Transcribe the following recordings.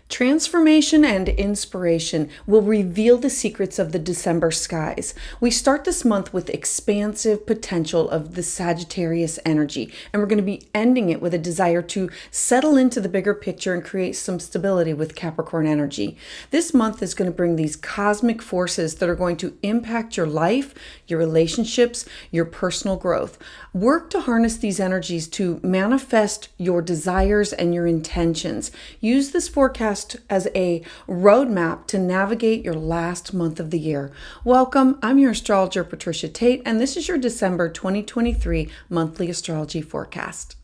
Transformation and inspiration will reveal the secrets of the December skies. We start this month with expansive potential of the Sagittarius energy, and we're going to be ending it with a desire to settle into the bigger picture and create some stability with Capricorn energy. This month is going to bring these cosmic forces that are going to impact your life, your relationships, your personal growth. Work to harness these energies to manifest your desires and your intentions. Use this forecast as a roadmap to navigate your last month of the year. Welcome, I'm your astrologer, Patricia Tate, and this is your December 2023 monthly astrology forecast.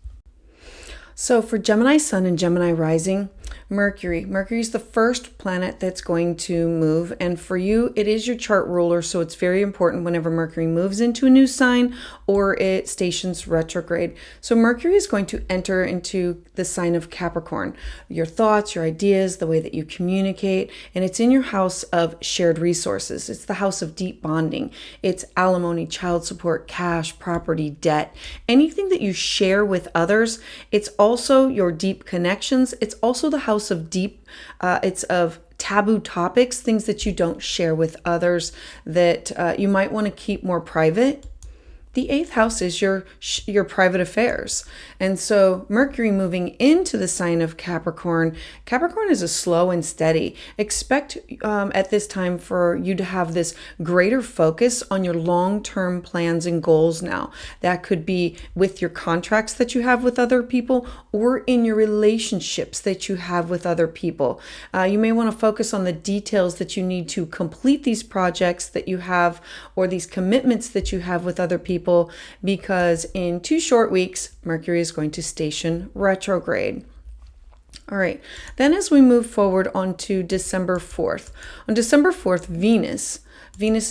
So for Gemini Sun and Gemini Rising, Mercury is the first planet that's going to move, and for you it is your chart ruler, so it's very important whenever Mercury moves into a new sign or it stations retrograde. So Mercury is going to enter into the sign of Capricorn, your thoughts, your ideas, the way that you communicate, and it's in your house of shared resources. It's the house of deep bonding. It's alimony, child support, cash, property, debt, anything that you share with others. It's also your deep connections. It's also the house of deep, it's of taboo topics, things that you don't share with others that you might want to keep more private. The 8th house is your private affairs. And so Mercury moving into the sign of Capricorn is a slow and steady. Expect at this time for you to have this greater focus on your long-term plans and goals now. That could be with your contracts that you have with other people or in your relationships that you have with other people. You may want to focus on the details that you need to complete these projects that you have or these commitments that you have with other people, because in 2 short weeks, Mercury is going to station retrograde. All right, then as we move forward on to December 4th. On December 4th, Venus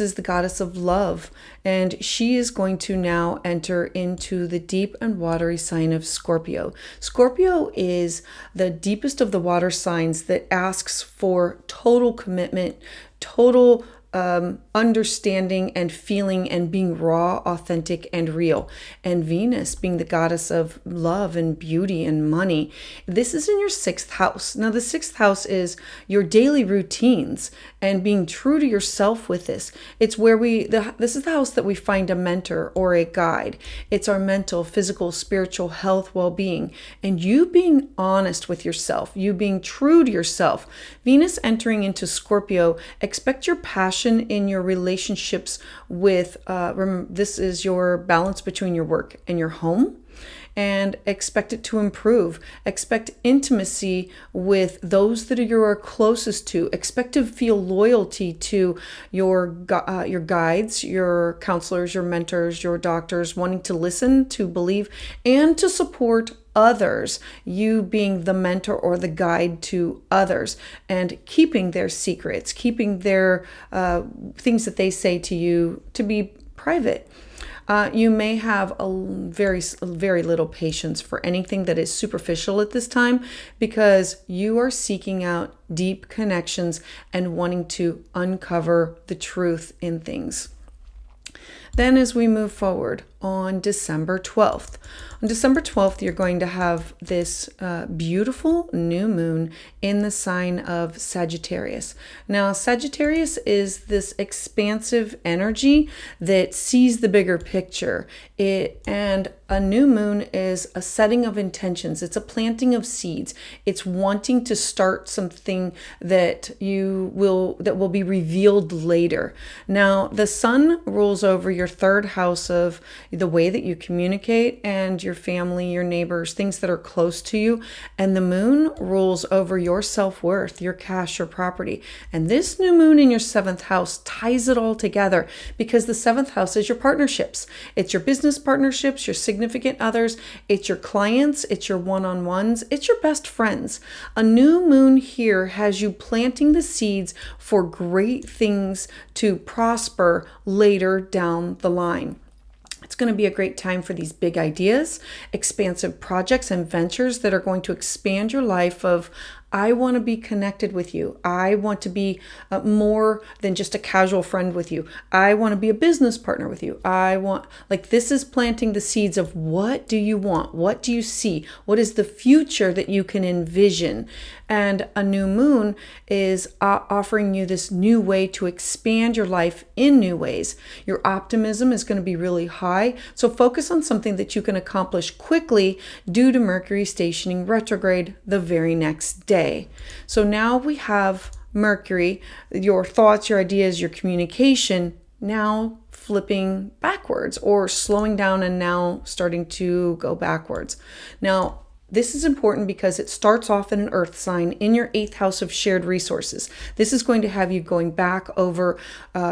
is the goddess of love, and she is going to now enter into the deep and watery sign of Scorpio. Scorpio is the deepest of the water signs that asks for total commitment, total understanding and feeling and being raw, authentic, and real. And Venus being the goddess of love and beauty and money. This is in your 6th house. Now, the 6th house is your daily routines and being true to yourself with this. It's where this is the house that we find a mentor or a guide. It's our mental, physical, spiritual health, well-being, and you being honest with yourself, you being true to yourself. Venus entering into Scorpio, expect your passion in your relationships with, this is your balance between your work and your home, and expect it to improve. Expect intimacy with those that you are closest to. Expect to feel loyalty to your guides, your counselors, your mentors, your doctors, wanting to listen, to believe, and to support others, you being the mentor or the guide to others, and keeping their secrets, keeping their things that they say to you to be private. You may have a very little patience for anything that is superficial at this time, because you are seeking out deep connections and wanting to uncover the truth in things. Then as we move forward on December 12th. On December 12th, you're going to have this beautiful new moon in the sign of Sagittarius. Now, Sagittarius is this expansive energy that sees the bigger picture. And a new moon is a setting of intentions. It's a planting of seeds. It's wanting to start something that will be revealed later. Now, the sun rules over your 3rd house of the way that you communicate and your family, your neighbors, things that are close to you. And the moon rules over your self-worth, your cash, your property. And this new moon in your 7th house ties it all together, because the 7th house is your partnerships. It's your business partnerships, your significant others, it's your clients, it's your one-on-ones, it's your best friends. A new moon here has you planting the seeds for great things to prosper later down the line. It's going to be a great time for these big ideas, expansive projects and ventures that are going to expand your life of I want to be connected with you. I want to be more than just a casual friend with you. I want to be a business partner with you. This is planting the seeds of what do you want? What do you see? What is the future that you can envision? And a new moon is offering you this new way to expand your life in new ways. Your optimism is going to be really high. So focus on something that you can accomplish quickly due to Mercury stationing retrograde the very next day. So now we have Mercury, your thoughts, your ideas, your communication, now flipping backwards or slowing down and now starting to go backwards. Now, this is important because it starts off in an earth sign in your 8th house of shared resources. This is going to have you going back over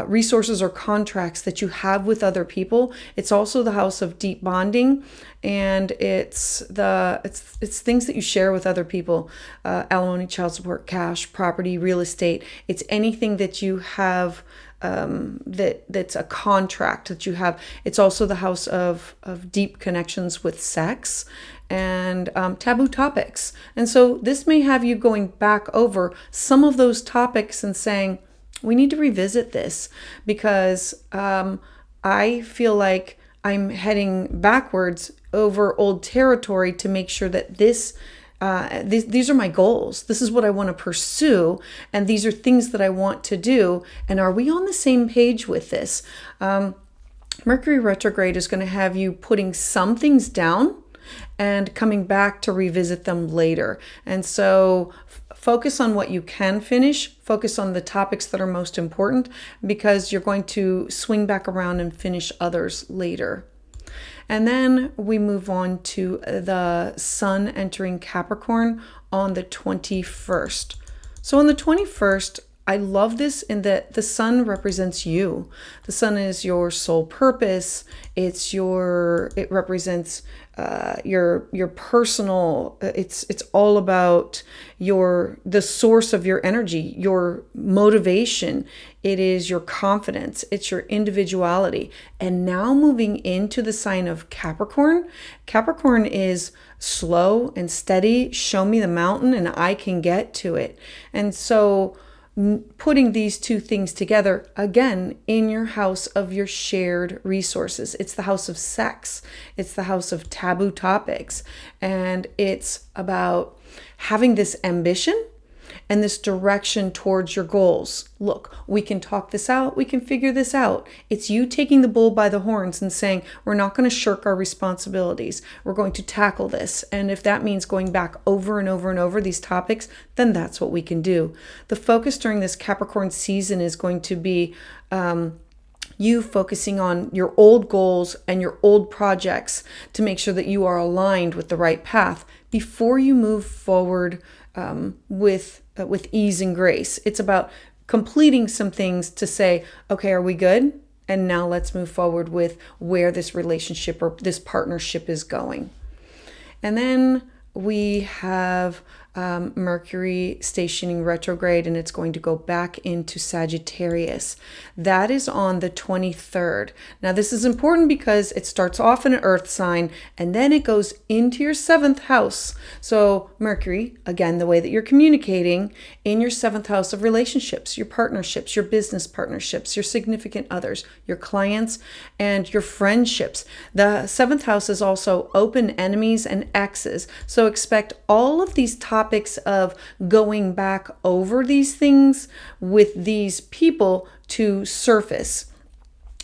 resources or contracts that you have with other people. It's also the house of deep bonding, and it's things that you share with other people, alimony, child support, cash, property, real estate. It's anything that you have that's a contract that you have. It's also the house of deep connections with sex and taboo topics. And so this may have you going back over some of those topics and saying, we need to revisit this because I feel like I'm heading backwards over old territory to make sure that these are my goals. This is what I want to pursue. And these are things that I want to do. And are we on the same page with this? Mercury retrograde is going to have you putting some things down and coming back to revisit them later. And so focus on what you can finish. Focus on the topics that are most important because you're going to swing back around and finish others later. And then we move on to the sun entering Capricorn on the 21st. So on the 21st, I love this in that the sun represents you. The sun is your soul purpose. It represents your personal. It's all about the source of your energy, your motivation. It is your confidence. It's your individuality. And now moving into the sign of Capricorn. Capricorn is slow and steady. Show me the mountain and I can get to it. And so putting these two things together, again, in your house of your shared resources. It's the house of sex. It's the house of taboo topics. And it's about having this ambition and this direction towards your goals. Look, we can talk this out. We can figure this out. It's you taking the bull by the horns and saying, we're not going to shirk our responsibilities. We're going to tackle this. And if that means going back over and over and over these topics, then that's what we can do. The focus during this Capricorn season is going to be you focusing on your old goals and your old projects to make sure that you are aligned with the right path before you move forward with ease and grace. It's about completing some things to say, okay, are we good? And now let's move forward with where this relationship or this partnership is going. And then we have Mercury stationing retrograde, and it's going to go back into Sagittarius. That is on the 23rd. Now, this is important because it starts off in an earth sign and then it goes into your 7th house. So Mercury, again, the way that you're communicating in your 7th house of relationships, your partnerships, your business partnerships, your significant others, your clients, and your friendships. The 7th house is also open enemies and exes. So expect all of these topics of going back over these things with these people to surface.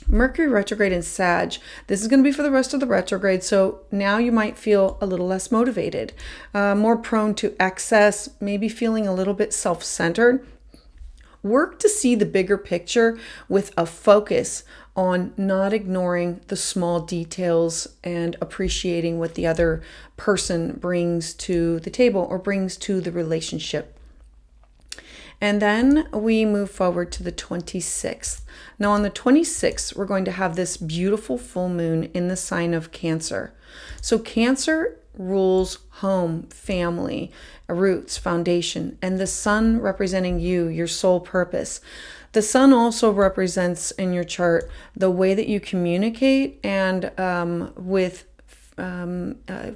Mercury retrograde in Sag. This is going to be for the rest of the retrograde. So now you might feel a little less motivated, more prone to excess, maybe feeling a little bit self-centered. Work to see the bigger picture with a focus on not ignoring the small details and appreciating what the other person brings to the table or brings to the relationship. And then we move forward to the 26th. Now on the 26th, we're going to have this beautiful full moon in the sign of Cancer. So Cancer rules home, family, roots, foundation, and the sun representing you, your soul purpose. The sun also represents in your chart the way that you communicate and with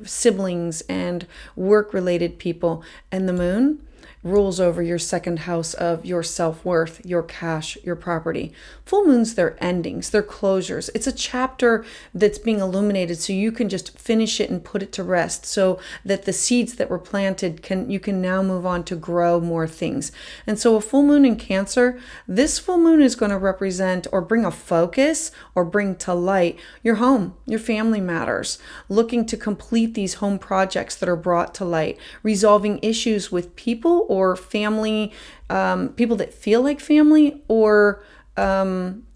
siblings and work-related people. And the moon rules over your second house of your self-worth, your cash, your property. Full moons, they're endings, they're closures. It's a chapter that's being illuminated so you can just finish it and put it to rest, so that the seeds that were planted you can now move on to grow more things. And so a full moon in Cancer, this full moon is going to represent or bring a focus or bring to light your home, your family matters, looking to complete these home projects that are brought to light, resolving issues with people or family, people that feel like family, or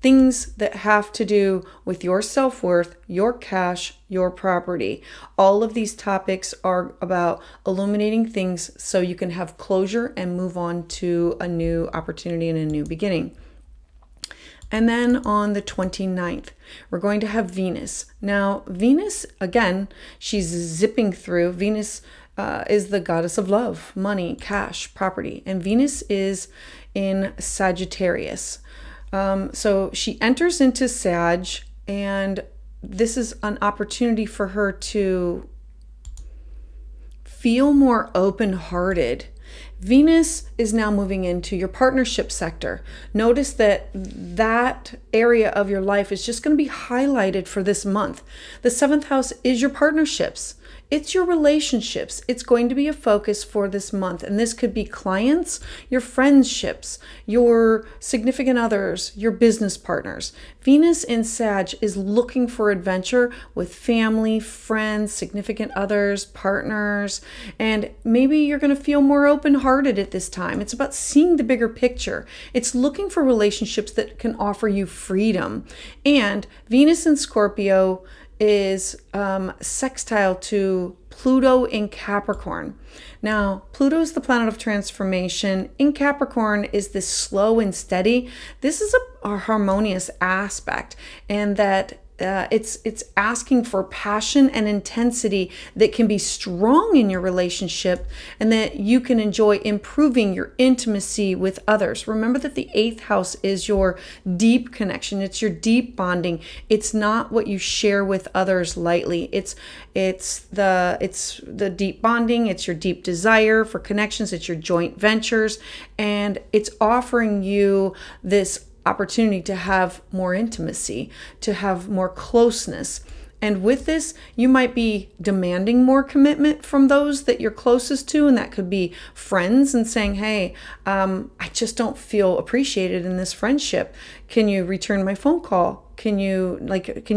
things that have to do with your self-worth, your cash, your property. All of these topics are about illuminating things so you can have closure and move on to a new opportunity and a new beginning. And then on the 29th, we're going to have Venus. Now, Venus, again, she's zipping through. Venus is the goddess of love, money, cash, property. And Venus is in Sagittarius. So she enters into Sag, and this is an opportunity for her to feel more open-hearted. Venus is now moving into your partnership sector. Notice that that area of your life is just going to be highlighted for this month. The 7th house is your partnerships. It's your relationships. It's going to be a focus for this month. And this could be clients, your friendships, your significant others, your business partners. Venus in Sag is looking for adventure with family, friends, significant others, partners. And maybe you're going to feel more open-hearted at this time. It's about seeing the bigger picture. It's looking for relationships that can offer you freedom. And Venus in Scorpio is sextile to Pluto in Capricorn. Now, Pluto is the planet of transformation. In Capricorn is this slow and steady. This is a harmonious aspect, and that it's asking for passion and intensity that can be strong in your relationship, and that you can enjoy improving your intimacy with others. Remember that the 8th house is your deep connection. It's your deep bonding. It's not what you share with others lightly. It's the deep bonding. It's your deep desire for connections. It's your joint ventures, and it's offering you this opportunity to have more intimacy, to have more closeness. And with this, you might be demanding more commitment from those that you're closest to, and that could be friends, and saying, hey, I just don't feel appreciated in this friendship. Can you return my phone call? Can you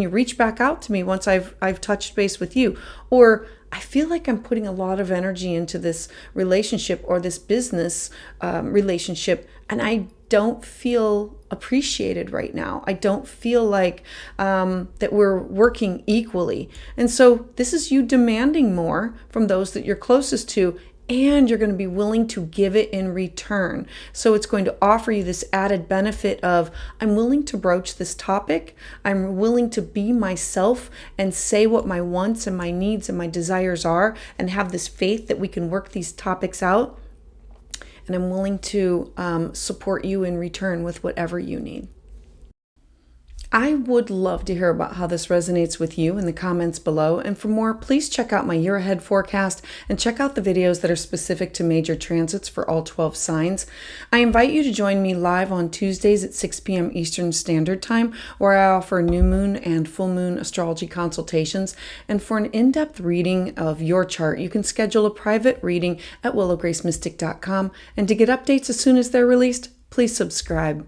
reach back out to me once I've touched base with you? Or I feel like I'm putting a lot of energy into this relationship or this business relationship, and I don't feel appreciated right now. I don't feel like that we're working equally. And so this is you demanding more from those that you're closest to, and you're going to be willing to give it in return. So it's going to offer you this added benefit of, I'm willing to broach this topic. I'm willing to be myself and say what my wants and my needs and my desires are, and have this faith that we can work these topics out. And I'm willing to support you in return with whatever you need. I would love to hear about how this resonates with you in the comments below. And for more, please check out my year ahead forecast and check out the videos that are specific to major transits for all 12 signs. I invite you to join me live on Tuesdays at 6 p.m. Eastern Standard Time, where I offer new moon and full moon astrology consultations. And for an in-depth reading of your chart, you can schedule a private reading at willowgracemystic.com. And to get updates as soon as they're released, please subscribe.